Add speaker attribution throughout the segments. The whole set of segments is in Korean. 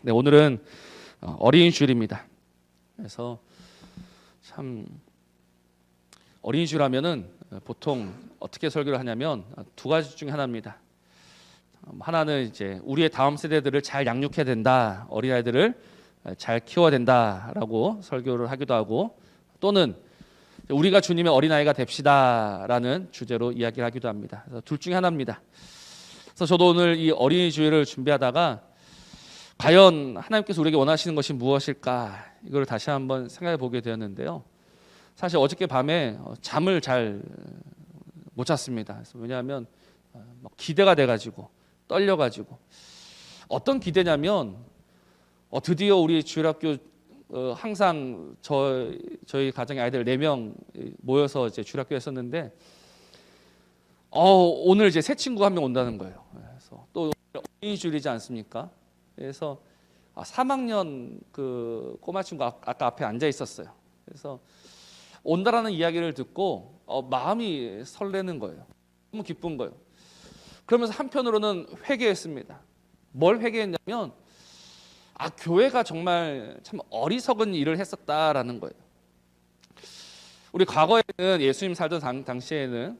Speaker 1: 네, 오늘은 어린이 주일입니다. 그래서 참 어린이 주일 하면은 보통 어떻게 설교를 하냐면 두 가지 중에 하나입니다. 하나는 이제 우리의 다음 세대들을 잘 양육해야 된다, 어린아이들을 잘 키워야 된다라고 설교를 하기도 하고, 또는 우리가 주님의 어린아이가 됩시다라는 주제로 이야기를 하기도 합니다. 그래서 둘 중에 하나입니다. 그래서 저도 오늘 이 어린이 주일을 준비하다가 과연 하나님께서 우리에게 원하시는 것이 무엇일까, 이걸 다시 한번 생각해 보게 되었는데요. 사실 어저께 밤에 잠을 잘 못 잤습니다. 그래서 왜냐하면 기대가 돼가지고 떨려가지고. 어떤 기대냐면 드디어 우리 주일학교 항상 저희 가정의 아이들 4명 모여서 이제 주일학교 했었는데 오늘 이제 새 친구 한 명 온다는 거예요. 그래서 또 어린이 주일이지 않습니까? 그래서 3학년 그 꼬마 친구 아까 앞에 앉아 있었어요. 그래서 온다라는 이야기를 듣고 마음이 설레는 거예요. 너무 기쁜 거예요. 그러면서 한편으로는 회개했습니다. 뭘 회개했냐면 교회가 정말 참 어리석은 일을 했었다라는 거예요. 우리 과거에는 예수님 살던 당시에는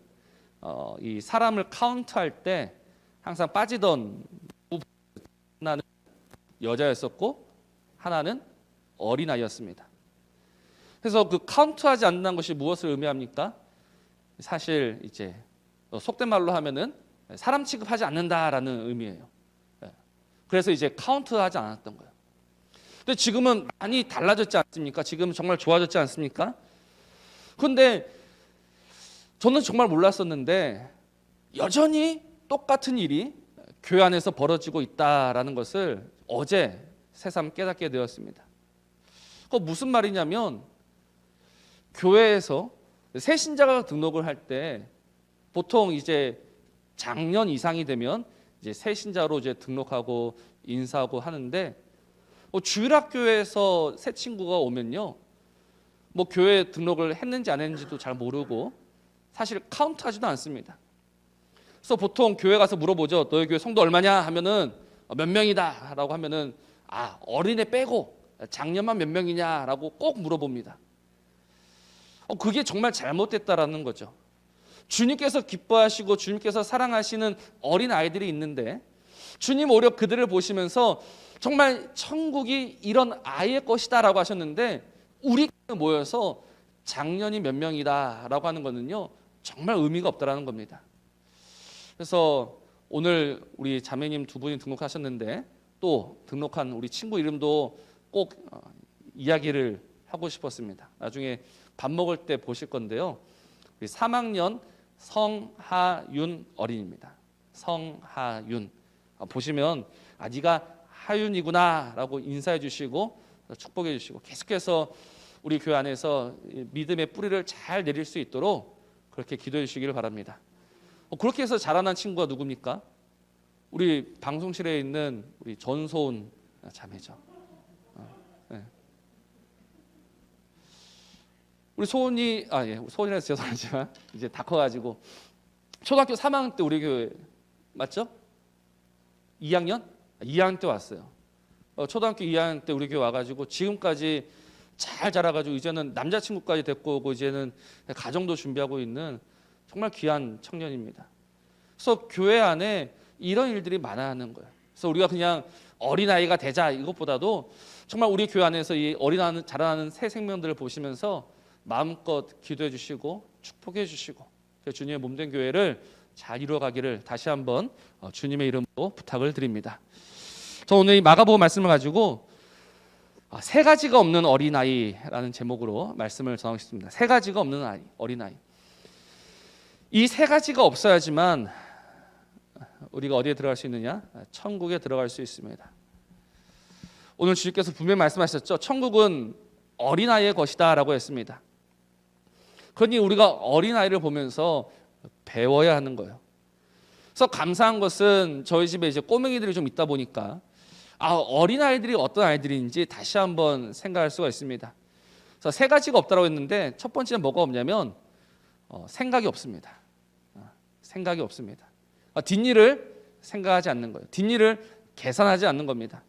Speaker 1: 이 사람을 카운트할 때 항상 빠지던 하나는 여자였었고 하나는 어린아이였습니다. 그래서 그 카운트하지 않는다는 것이 무엇을 의미합니까? 사실 이제 속된 말로 하면은 사람 취급하지 않는다라는 의미예요. 그래서 이제 카운트하지 않았던 거예요. 근데 지금은 많이 달라졌지 않습니까? 지금 정말 좋아졌지 않습니까? 그런데 저는 정말 몰랐었는데 여전히 똑같은 일이 교회 안에서 벌어지고 있다라는 것을 어제 새삼 깨닫게 되었습니다. 그거 무슨 말이냐면 교회에서 새 신자가 등록을 할 때 보통 이제 작년 이상이 되면 이제 새 신자로 이제 등록하고 인사하고 하는데 주일학교에서 새 친구가 오면요, 뭐 교회 등록을 했는지 안 했는지도 잘 모르고 사실 카운트하지도 않습니다. 그래서 보통 교회 가서 물어보죠. 너희 교회 성도 얼마냐 하면은 몇 명이다라고 하면은 어린애 빼고 작년만 몇 명이냐라고 꼭 물어봅니다. 그게 정말 잘못됐다라는 거죠. 주님께서 기뻐하시고 주님께서 사랑하시는 어린 아이들이 있는데 주님 오히려 그들을 보시면서 정말 천국이 이런 아이의 것이다라고 하셨는데 우리가 모여서 작년이 몇 명이다라고 하는 거는요 정말 의미가 없다라는 겁니다. 그래서 오늘 우리 자매님 두 분이 등록하셨는데 또 등록한 우리 친구 이름도 꼭 이야기를 하고 싶었습니다. 나중에 밥 먹을 때 보실 건데요. 우리 3학년 성하윤 어린입니다. 성하윤. 보시면 네가 하윤이구나 라고 인사해 주시고 축복해 주시고 계속해서 우리 교회 안에서 믿음의 뿌리를 잘 내릴 수 있도록 그렇게 기도해 주시기를 바랍니다. 그렇게 해서 자라난 친구가 누굽니까? 우리 방송실에 있는 우리 전소은 자매죠. 네. 우리 소은이 소은이라서 죄송하지만 이제 다 커가지고 초등학교 3학년 때 우리 교회 맞죠? 2학년? 2학년 때 왔어요. 초등학교 2학년 때 우리 교회 와가지고 지금까지 잘 자라가지고 이제는 남자친구까지 데리고 오고 이제는 가정도 준비하고 있는 정말 귀한 청년입니다. 그래서 교회 안에 이런 일들이 많아야 하는 거예요. 그래서 우리가 그냥 어린아이가 되자 이것보다도 정말 우리 교회 안에서 이 자라나는 새 생명들을 보시면서 마음껏 기도해 주시고 축복해 주시고 주님의 몸된 교회를 잘 이루어가기를 다시 한번 주님의 이름으로 부탁을 드립니다. 저 오늘 이 마가복음 말씀을 가지고 세 가지가 없는 어린아이라는 제목으로 말씀을 전하고 싶습니다. 세 가지가 없는 어린아이. 이 세 가지가 없어야지만 우리가 어디에 들어갈 수 있느냐? 천국에 들어갈 수 있습니다. 오늘 주님께서 분명히 말씀하셨죠. 천국은 어린아이의 것이다 라고 했습니다. 그러니 우리가 어린아이를 보면서 배워야 하는 거예요. 그래서 감사한 것은 저희 집에 이제 꼬맹이들이 좀 있다 보니까 어린아이들이 어떤 아이들인지 다시 한번 생각할 수가 있습니다. 그래서 세 가지가 없다고 했는데 첫 번째는 뭐가 없냐면 생각이 없습니다. 생각이 없습니다. 뒷일을 생각하지 않는 거예요. 뒷일을 계산하지 않는 겁니다.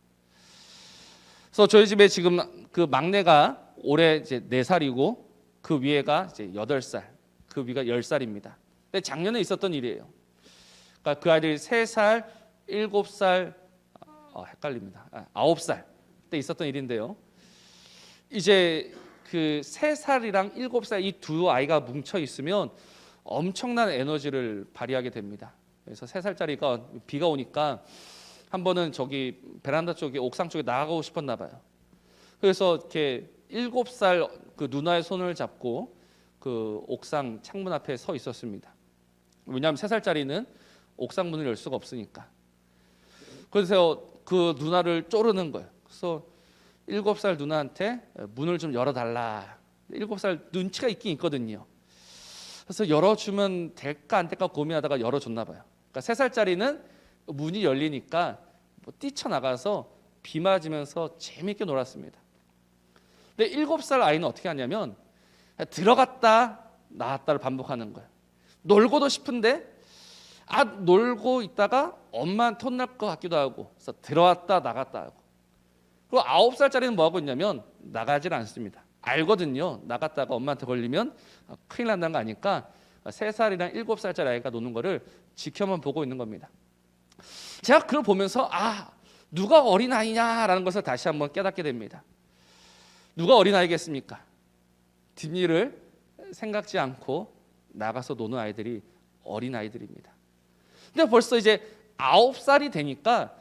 Speaker 1: 그래서 저희 집에 지금 그 막내가 올해 이제 4살이고 그 위에가 이제 8살, 그 위가 10살입니다. 근데 작년에 있었던 일이에요. 그러니까 그 아이들이 3살, 7살, 헷갈립니다. 9살 때 있었던 일인데요. 이제 그 3살이랑 7살 이 두 아이가 뭉쳐 있으면 엄청난 에너지를 발휘하게 됩니다. 그래서 3살짜리가 비가 오니까 한 번은 저기 베란다 쪽에 옥상 쪽에 나가고 싶었나 봐요. 그래서 이렇게 7살 그 누나의 손을 잡고 그 옥상 창문 앞에 서 있었습니다. 왜냐하면 3살짜리는 옥상 문을 열 수가 없으니까. 그래서 그 누나를 쪼르는 거예요. 그래서 7살 누나한테 문을 좀 열어달라. 7살 눈치가 있긴 있거든요. 그래서 열어주면 될까 안 될까 고민하다가 열어줬나 봐요. 그러니까 3살짜리는 문이 열리니까 뭐 뛰쳐나가서 비 맞으면서 재밌게 놀았습니다. 근데 7살 아이는 어떻게 하냐면 들어갔다 나왔다를 반복하는 거예요. 놀고도 싶은데 놀고 있다가 엄마한테 혼날 것 같기도 하고 그래서 들어왔다 나갔다 하고. 그리고 9살짜리는 뭐 하고 있냐면 나가질 않습니다. 알거든요. 나갔다가 엄마한테 걸리면 큰일 난다는 거 아니까 3살이랑 7살짜리 아이가 노는 거를 지켜만 보고 있는 겁니다. 제가 그걸 보면서 누가 어린아이냐라는 것을 다시 한번 깨닫게 됩니다. 누가 어린아이겠습니까? 뒷일을 생각지 않고 나가서 노는 아이들이 어린아이들입니다. 근데 벌써 이제 9살이 되니까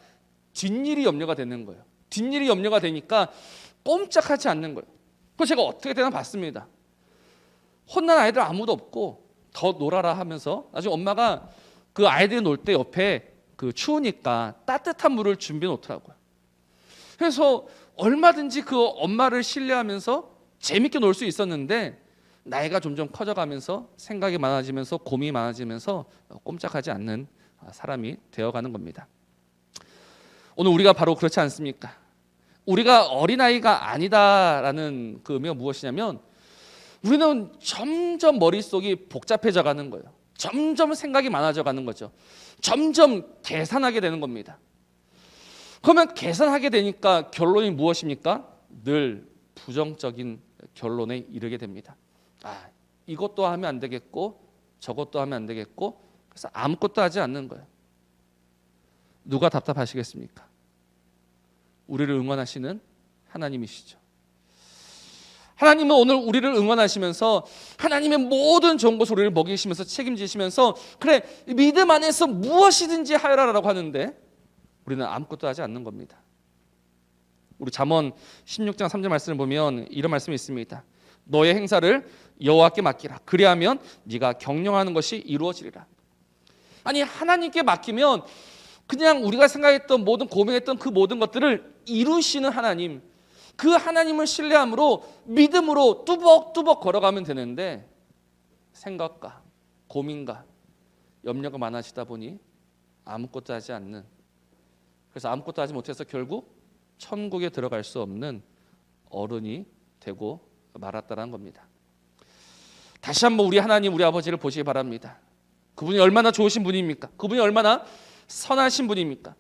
Speaker 1: 뒷일이 염려가 되는 거예요. 뒷일이 염려가 되니까 꼼짝하지 않는 거예요. 그래서 제가 어떻게 되나 봤습니다. 혼난 아이들 아무도 없고 더 놀아라 하면서 나중에 엄마가 그 아이들이 놀 때 옆에 그 추우니까 따뜻한 물을 준비해 놓더라고요. 그래서 얼마든지 그 엄마를 신뢰하면서 재밌게 놀 수 있었는데 나이가 점점 커져가면서 생각이 많아지면서 고민이 많아지면서 꼼짝하지 않는 사람이 되어가는 겁니다. 오늘 우리가 바로 그렇지 않습니까? 우리가 어린아이가 아니다라는 그 의미가 무엇이냐면 우리는 점점 머릿속이 복잡해져 가는 거예요. 점점 생각이 많아져 가는 거죠. 점점 계산하게 되는 겁니다. 그러면 계산하게 되니까 결론이 무엇입니까? 늘 부정적인 결론에 이르게 됩니다. 이것도 하면 안 되겠고 저것도 하면 안 되겠고 그래서 아무것도 하지 않는 거예요. 누가 답답하시겠습니까? 우리를 응원하시는 하나님이시죠. 하나님은 오늘 우리를 응원하시면서 하나님의 모든 좋은 것을 우리를 먹이시면서 책임지시면서 그래 믿음 안에서 무엇이든지 하여라라고 하는데 우리는 아무것도 하지 않는 겁니다. 우리 잠언 16장 3절 말씀을 보면 이런 말씀이 있습니다. 너의 행사를 여호와께 맡기라. 그리하면 네가 경영하는 것이 이루어지리라. 아니 하나님께 맡기면 그냥 우리가 생각했던 모든 고민했던 그 모든 것들을 이루시는 하나님, 그 하나님을 신뢰함으로 믿음으로 뚜벅뚜벅 걸어가면 되는데 생각과 고민과 염려가 많아지다 보니 아무것도 하지 않는, 그래서 아무것도 하지 못해서 결국 천국에 들어갈 수 없는 어른이 되고 말았다는 겁니다. 다시 한번 우리 하나님, 우리 아버지를 보시기 바랍니다. 그분이 얼마나 좋으신 분입니까? 그분이 얼마나 선하신 분입니까?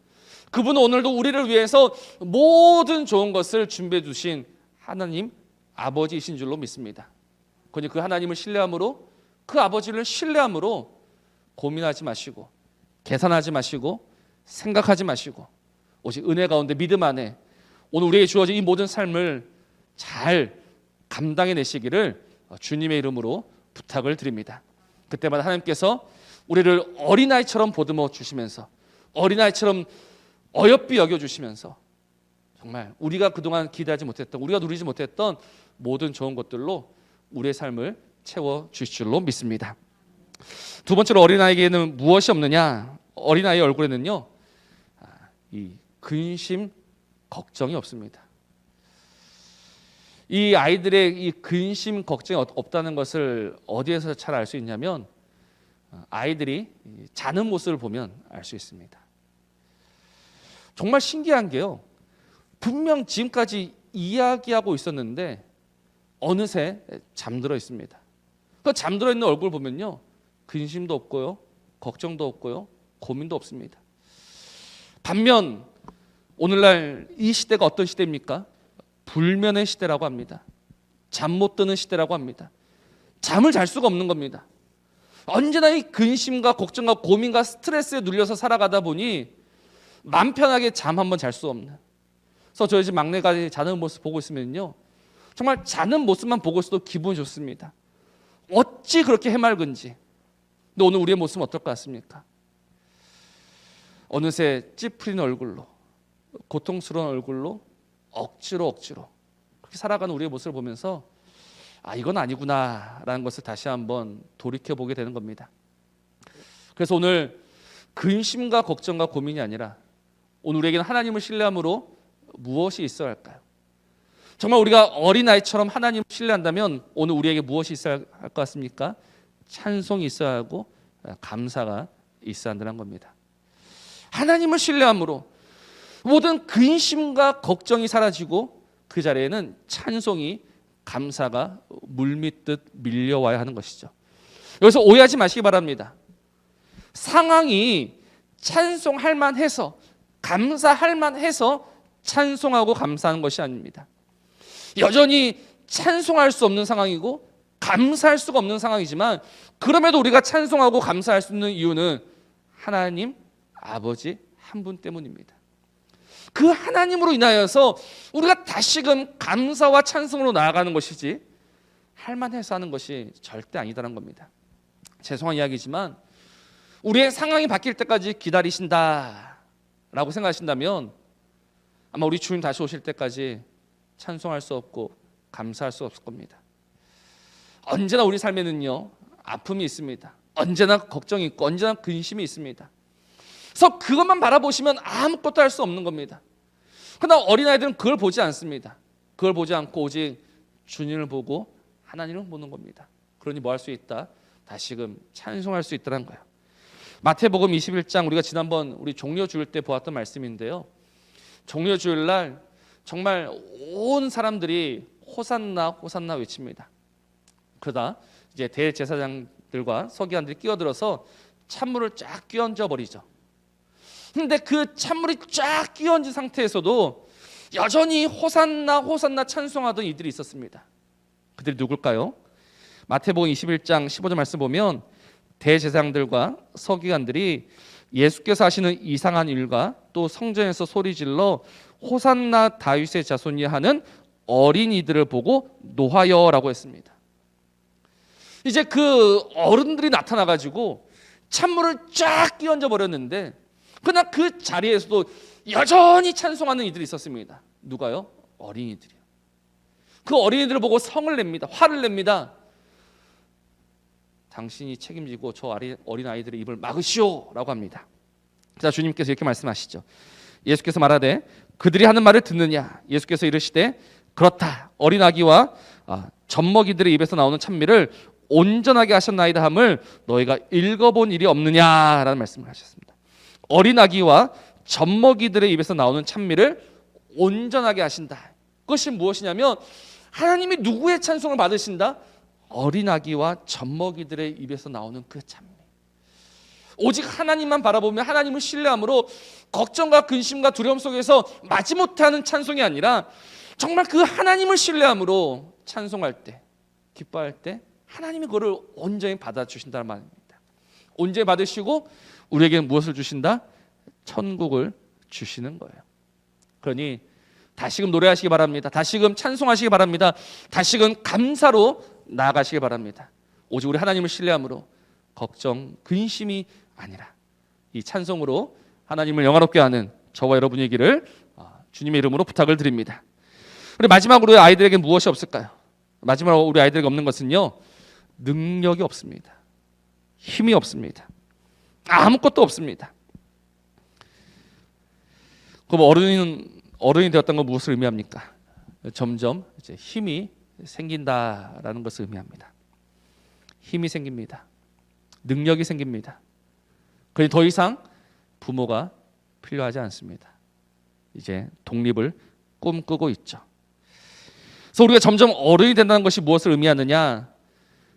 Speaker 1: 그분은 오늘도 우리를 위해서 모든 좋은 것을 준비해 주신 하나님 아버지이신 줄로 믿습니다. 그러니 그 하나님을 신뢰함으로, 그 아버지를 신뢰함으로 고민하지 마시고 계산하지 마시고 생각하지 마시고 오직 은혜 가운데 믿음 안에 오늘 우리에게 주어진 이 모든 삶을 잘 감당해내시기를 주님의 이름으로 부탁을 드립니다. 그때마다 하나님께서 우리를 어린아이처럼 보듬어 주시면서 어린아이처럼 어여삐 여겨주시면서 정말 우리가 그동안 기대하지 못했던, 우리가 누리지 못했던 모든 좋은 것들로 우리의 삶을 채워주실 줄로 믿습니다. 두 번째로 어린아이에게는 무엇이 없느냐? 어린아이의 얼굴에는요 이 근심, 걱정이 없습니다. 이 아이들의 이 근심, 걱정이 없다는 것을 어디에서 잘 알 수 있냐면 아이들이 자는 모습을 보면 알 수 있습니다. 정말 신기한 게요, 분명 지금까지 이야기하고 있었는데 어느새 잠들어 있습니다. 그 잠들어 있는 얼굴 보면요 근심도 없고요, 걱정도 없고요, 고민도 없습니다. 반면 오늘날 이 시대가 어떤 시대입니까? 불면의 시대라고 합니다. 잠 못 드는 시대라고 합니다. 잠을 잘 수가 없는 겁니다. 언제나 이 근심과 걱정과 고민과 스트레스에 눌려서 살아가다 보니 맘 편하게 잠 한번 잘 수 없는. 그래서 저희 집 막내가 자는 모습 보고 있으면요, 정말 자는 모습만 보고 있어도 기분이 좋습니다. 어찌 그렇게 해맑은지. 근데 오늘 우리의 모습은 어떨 것 같습니까? 어느새 찌푸린 얼굴로, 고통스러운 얼굴로 억지로 그렇게 살아가는 우리의 모습을 보면서 이건 아니구나라는 것을 다시 한번 돌이켜보게 되는 겁니다. 그래서 오늘 근심과 걱정과 고민이 아니라 오늘 우리에게는 하나님을 신뢰함으로 무엇이 있어야 할까요? 정말 우리가 어린아이처럼 하나님을 신뢰한다면 오늘 우리에게 무엇이 있어야 할 것 같습니까? 찬송이 있어야 하고 감사가 있어야 한다는 겁니다. 하나님을 신뢰함으로 모든 근심과 걱정이 사라지고 그 자리에는 찬송이, 감사가 물밀듯 밀려와야 하는 것이죠. 여기서 오해하지 마시기 바랍니다. 상황이 찬송할 만해서, 감사할 만해서 찬송하고 감사하는 것이 아닙니다. 여전히 찬송할 수 없는 상황이고 감사할 수가 없는 상황이지만 그럼에도 우리가 찬송하고 감사할 수 있는 이유는 하나님 아버지 한 분 때문입니다. 그 하나님으로 인하여서 우리가 다시금 감사와 찬송으로 나아가는 것이지 할만해서 하는 것이 절대 아니다라는 겁니다. 죄송한 이야기지만 우리의 상황이 바뀔 때까지 기다리신다라고 생각하신다면 아마 우리 주님 다시 오실 때까지 찬송할 수 없고 감사할 수 없을 겁니다. 언제나 우리 삶에는요, 아픔이 있습니다. 언제나 걱정이 있고 언제나 근심이 있습니다. 그래서 그것만 바라보시면 아무것도 할 수 없는 겁니다. 그러나 어린아이들은 그걸 보지 않습니다. 그걸 보지 않고 오직 주님을 보고 하나님을 보는 겁니다. 그러니 뭐 할 수 있다? 다시금 찬송할 수 있다는 거예요. 마태복음 21장, 우리가 지난번 우리 종려주일 때 보았던 말씀인데요, 종려주일 날 정말 온 사람들이 호산나 호산나 외칩니다. 그러다 이제 대제사장들과 서기관들이 끼어들어서 찬물을 쫙 끼얹어 버리죠. 근데 그 찬물이 쫙 끼얹은 상태에서도 여전히 호산나 호산나 찬송하던 이들이 있었습니다. 그들이 누굴까요? 마태복음 21장 15절 말씀 보면 대제사장들과 서기관들이 예수께서 하시는 이상한 일과 또 성전에서 소리질러 호산나 다윗의 자손이 하는 어린이들을 보고 노하여라고 했습니다. 이제 그 어른들이 나타나가지고 찬물을 쫙 끼얹어 버렸는데 그러나 그 자리에서도 여전히 찬송하는 이들이 있었습니다. 누가요? 어린이들이요. 그 어린이들을 보고 성을 냅니다. 화를 냅니다. 당신이 책임지고 저 어린 아이들의 입을 막으시오라고 합니다. 자, 주님께서 이렇게 말씀하시죠. 예수께서 말하되 그들이 하는 말을 듣느냐? 예수께서 이르시되 그렇다. 어린 아기와 젖먹이들의 입에서 나오는 찬미를 온전하게 하셨나이다 함을 너희가 읽어본 일이 없느냐라는 말씀을 하셨습니다. 어린 아기와 젖먹이들의 입에서 나오는 찬미를 온전하게 하신다. 그것이 무엇이냐면 하나님이 누구의 찬송을 받으신다? 어린 아기와 젖먹이들의 입에서 나오는 그 찬미. 오직 하나님만 바라보며 하나님을 신뢰함으로 걱정과 근심과 두려움 속에서 마지못해 하는 찬송이 아니라 정말 그 하나님을 신뢰함으로 찬송할 때, 기뻐할 때 하나님이 그거를 온전히 받아주신다는 말입니다. 온전히 받으시고 우리에게 무엇을 주신다? 천국을 주시는 거예요. 그러니 다시금 노래하시기 바랍니다. 다시금 찬송하시기 바랍니다. 다시금 감사로 나아가시기 바랍니다. 오직 우리 하나님을 신뢰함으로 걱정, 근심이 아니라 이 찬송으로 하나님을 영화롭게 하는 저와 여러분이기를 주님의 이름으로 부탁을 드립니다. 우리 마지막으로 아이들에게 무엇이 없을까요? 마지막으로 우리 아이들에게 없는 것은요, 능력이 없습니다. 힘이 없습니다. 아무것도 없습니다. 그럼 어른이 되었던 건 무엇을 의미합니까? 점점 이제 힘이 생긴다라는 것을 의미합니다. 힘이 생깁니다. 능력이 생깁니다. 그러니 더 이상 부모가 필요하지 않습니다. 이제 독립을 꿈꾸고 있죠. 그래서 우리가 점점 어른이 된다는 것이 무엇을 의미하느냐?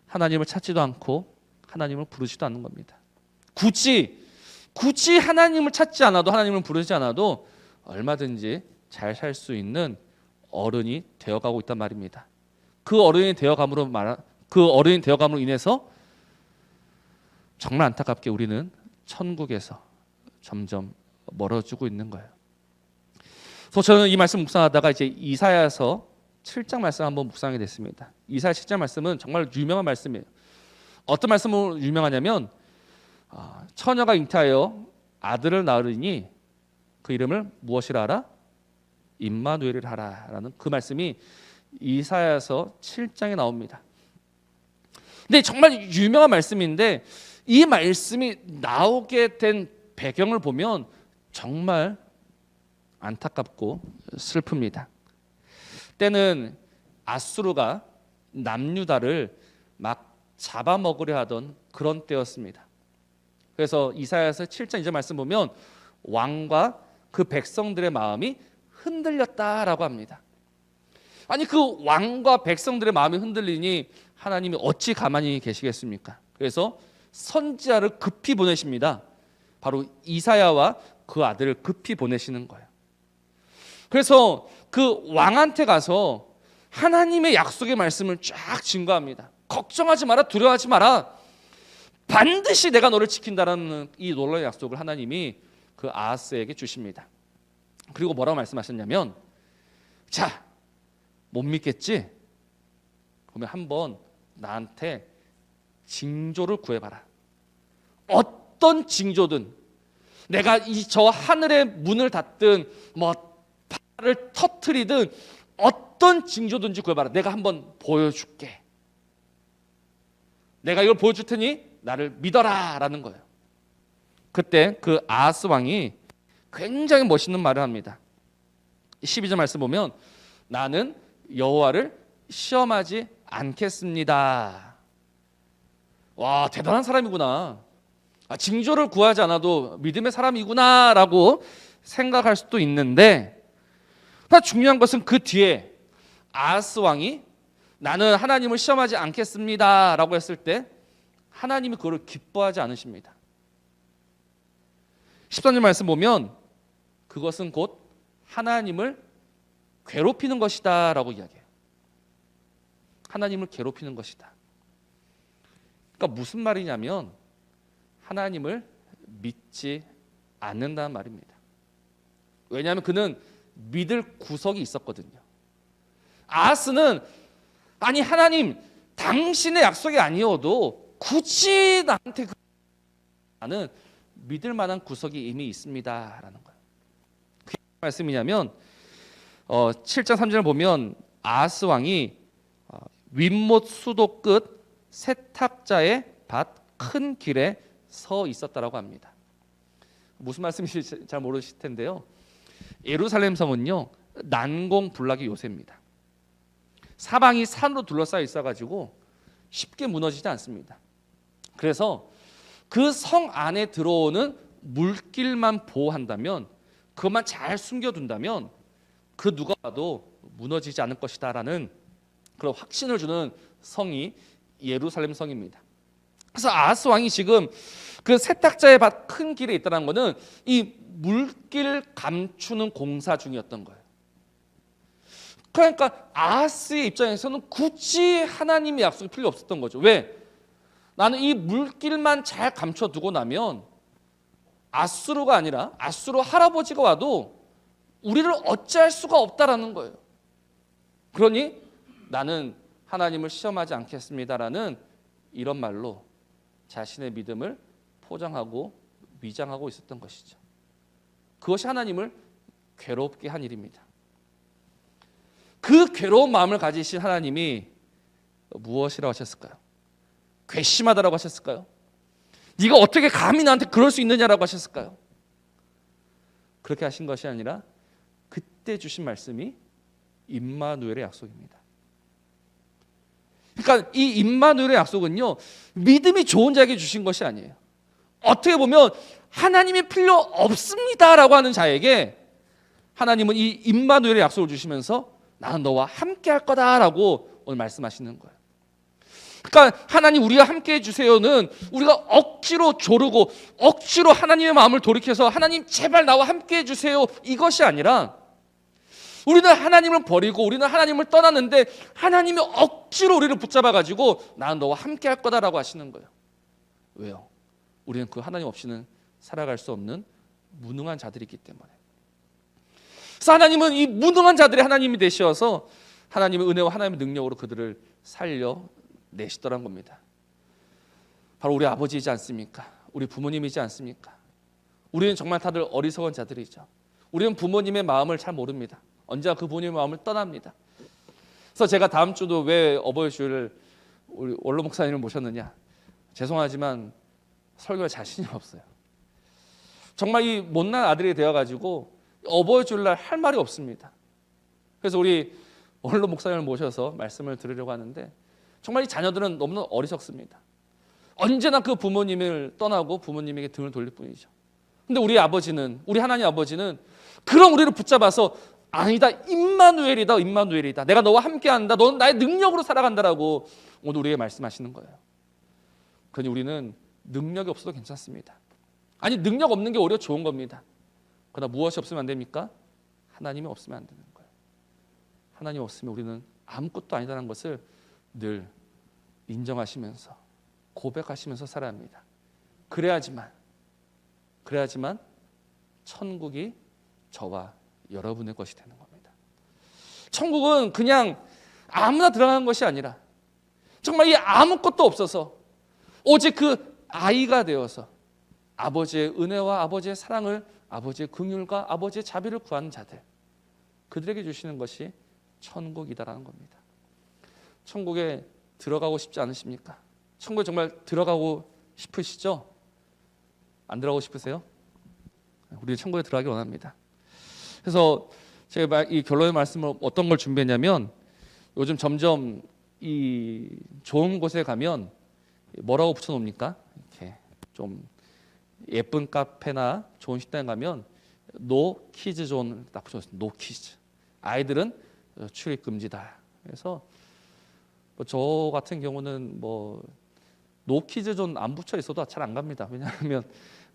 Speaker 1: 하나님을 찾지도 않고 하나님을 부르지도 않는 겁니다. 굳이 하나님을 찾지 않아도, 하나님을 부르지 않아도 얼마든지 잘 살 수 있는 어른이 되어가고 있단 말입니다. 그 어른이 되어감으로 인해서 정말 안타깝게 우리는 천국에서 점점 멀어지고 있는 거예요. 그래서 저는 이 말씀 묵상하다가 이제 이사야서 7장 말씀 한번 묵상하게 됐습니다. 이사야 7장 말씀은 정말 유명한 말씀이에요. 어떤 말씀으로 유명하냐면 처녀가 잉태하여 아들을 낳으리니 그 이름을 무엇이라 하라? 임마누엘이라 하라라는 그 말씀이 이사야서 7장에 나옵니다. 근데 정말 유명한 말씀인데 이 말씀이 나오게 된 배경을 보면 정말 안타깝고 슬픕니다. 때는 아수르가 남유다를 막 잡아먹으려 하던 그런 때였습니다. 그래서 이사야서 7장 2절 말씀 보면 왕과 그 백성들의 마음이 흔들렸다라고 합니다. 아니 그 왕과 백성들의 마음이 흔들리니 하나님이 어찌 가만히 계시겠습니까? 그래서 선지자를 급히 보내십니다. 바로 이사야와 그 아들을 급히 보내시는 거예요. 그래서 그 왕한테 가서 하나님의 약속의 말씀을 쫙 증거합니다. 걱정하지 마라, 두려워하지 마라. 반드시 내가 너를 지킨다라는 이 놀라운 약속을 하나님이 그 아하스에게 주십니다. 그리고 뭐라고 말씀하셨냐면, 자, 못 믿겠지? 그러면 한번 나한테 징조를 구해봐라. 어떤 징조든, 내가 저 하늘의 문을 닫든 뭐 바다를 터뜨리든 어떤 징조든지 구해봐라. 내가 한번 보여줄게. 내가 이걸 보여줄 테니 나를 믿어라 라는 거예요. 그때 그 아하스 왕이 굉장히 멋있는 말을 합니다. 12절 말씀 보면 나는 여호와를 시험하지 않겠습니다. 와, 대단한 사람이구나. 징조를 구하지 않아도 믿음의 사람이구나 라고 생각할 수도 있는데, 중요한 것은 그 뒤에 아하스 왕이 나는 하나님을 시험하지 않겠습니다 라고 했을 때 하나님이 그걸 기뻐하지 않으십니다. 13절 말씀 보면 그것은 곧 하나님을 괴롭히는 것이다 라고 이야기해요. 하나님을 괴롭히는 것이다. 그러니까 무슨 말이냐면 하나님을 믿지 않는다는 말입니다. 왜냐하면 그는 믿을 구석이 있었거든요. 아하스는 아니 하나님 당신의 약속이 아니어도 굳이 나한테 나는 믿을 만한 구석이 이미 있습니다라는 거예요. 그게 무슨 말씀이냐면 7장 3절을 보면 아하스 왕이 윗못 수도 끝 세탁자의 밭 큰 길에 서 있었다라고 합니다. 무슨 말씀인지 잘 모르실 텐데요. 예루살렘 성은요 난공불락의 요새입니다. 사방이 산으로 둘러싸여 있어가지고 쉽게 무너지지 않습니다. 그래서 그 성 안에 들어오는 물길만 보호한다면, 그것만 잘 숨겨둔다면 그 누가 봐도 무너지지 않을 것이다라는 그런 확신을 주는 성이 예루살렘 성입니다. 그래서 아하스 왕이 지금 그 세탁자의 밭 큰 길에 있다는 것은 이 물길 감추는 공사 중이었던 거예요. 그러니까 아하스의 입장에서는 굳이 하나님의 약속이 필요 없었던 거죠. 왜? 나는 이 물길만 잘 감춰두고 나면 아수르가 아니라 아수르 할아버지가 와도 우리를 어찌할 수가 없다라는 거예요. 그러니 나는 하나님을 시험하지 않겠습니다라는 이런 말로 자신의 믿음을 포장하고 위장하고 있었던 것이죠. 그것이 하나님을 괴롭게 한 일입니다. 그 괴로운 마음을 가지신 하나님이 무엇이라고 하셨을까요? 괘씸하다라고 하셨을까요? 네가 어떻게 감히 나한테 그럴 수 있느냐라고 하셨을까요? 그렇게 하신 것이 아니라 그때 주신 말씀이 임마누엘의 약속입니다. 그러니까 이 임마누엘의 약속은요 믿음이 좋은 자에게 주신 것이 아니에요. 어떻게 보면 하나님이 필요 없습니다라고 하는 자에게 하나님은 이 임마누엘의 약속을 주시면서 나는 너와 함께 할 거다라고 오늘 말씀하시는 거예요. 그러니까 하나님 우리와 함께 해주세요는 우리가 억지로 조르고 억지로 하나님의 마음을 돌이켜서 하나님 제발 나와 함께 해주세요 이것이 아니라 우리는 하나님을 버리고 우리는 하나님을 떠났는데 하나님이 억지로 우리를 붙잡아가지고 나는 너와 함께 할 거다라고 하시는 거예요. 왜요? 우리는 그 하나님 없이는 살아갈 수 없는 무능한 자들이기 때문에. 그래서 하나님은 이 무능한 자들의 하나님이 되셔서 하나님의 은혜와 하나님의 능력으로 그들을 살려내시더란 겁니다. 바로 우리 아버지이지 않습니까? 우리 부모님이지 않습니까? 우리는 정말 다들 어리석은 자들이죠. 우리는 부모님의 마음을 잘 모릅니다. 언제나 그 부모님의 마음을 떠납니다. 그래서 제가 다음 주도 왜 어버이 주일을 우리 원로 목사님을 모셨느냐? 죄송하지만 설교할 자신이 없어요. 정말 이 못난 아들이 되어가지고 어버이 주일날 할 말이 없습니다. 그래서 우리 원로 목사님을 모셔서 말씀을 들으려고 하는데 정말 이 자녀들은 너무나 어리석습니다. 언제나 그 부모님을 떠나고 부모님에게 등을 돌릴 뿐이죠. 근데 우리 아버지는, 우리 하나님 아버지는 그런 우리를 붙잡아서 아니다, 임마누엘이다, 임마누엘이다. 내가 너와 함께한다. 너는 나의 능력으로 살아간다라고 오늘 우리에게 말씀하시는 거예요. 그러니 우리는 능력이 없어도 괜찮습니다. 아니, 능력 없는 게 오히려 좋은 겁니다. 그러나 무엇이 없으면 안 됩니까? 하나님이 없으면 안 되는 거예요. 하나님 없으면 우리는 아무것도 아니다라는 것을 늘 인정하시면서 고백하시면서 살아야 합니다. 그래야지만 천국이 저와 여러분의 것이 되는 겁니다. 천국은 그냥 아무나 들어가는 것이 아니라 정말 이 아무것도 없어서 오직 그 아이가 되어서 아버지의 은혜와 아버지의 사랑을, 아버지의 긍휼과 아버지의 자비를 구하는 자들, 그들에게 주시는 것이 천국이다라는 겁니다. 천국에 들어가고 싶지 않으십니까? 천국에 정말 들어가고 싶으시죠? 안 들어가고 싶으세요? 우리는 천국에 들어가기 원합니다. 그래서 제가 이 결론의 말씀을 어떤 걸 준비했냐면, 요즘 점점 이 좋은 곳에 가면 뭐라고 붙여놓습니까? 이렇게 좀 예쁜 카페나 좋은 식당에 가면 노 키즈 존을 딱 붙여놓습니다. 노 키즈. 아이들은 출입 금지다. 그래서 저 같은 경우는 노 키즈 존 안 붙여 있어도 잘 안 갑니다. 왜냐하면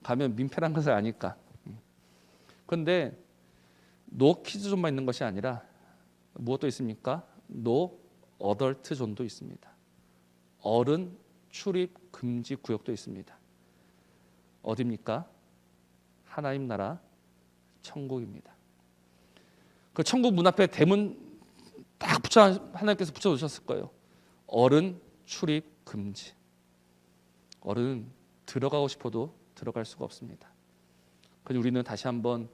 Speaker 1: 가면 민폐란 것을 아니까. 그런데 노 키즈 존만 있는 것이 아니라 무엇도 있습니까? 노 어덜트 존도 있습니다. 어른 출입 금지 구역도 있습니다. 어디입니까? 하나님 나라 천국입니다. 그 천국 문 앞에 대문 딱 하나님께서 붙여놓으셨을 거예요. 어른 출입 금지. 어른은 들어가고 싶어도 들어갈 수가 없습니다. 그래서 우리는 다시 한번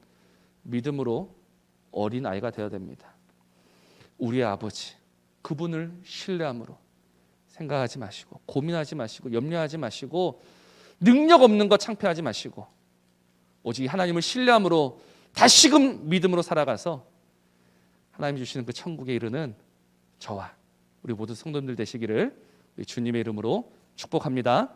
Speaker 1: 믿음으로 어린 아이가 되어야 됩니다. 우리의 아버지, 그분을 신뢰함으로 생각하지 마시고, 고민하지 마시고, 염려하지 마시고, 능력 없는 것 창피하지 마시고, 오직 하나님을 신뢰함으로 다시금 믿음으로 살아가서 하나님이 주시는 그 천국에 이르는 저와 우리 모든 성도님들 되시기를 우리 주님의 이름으로 축복합니다.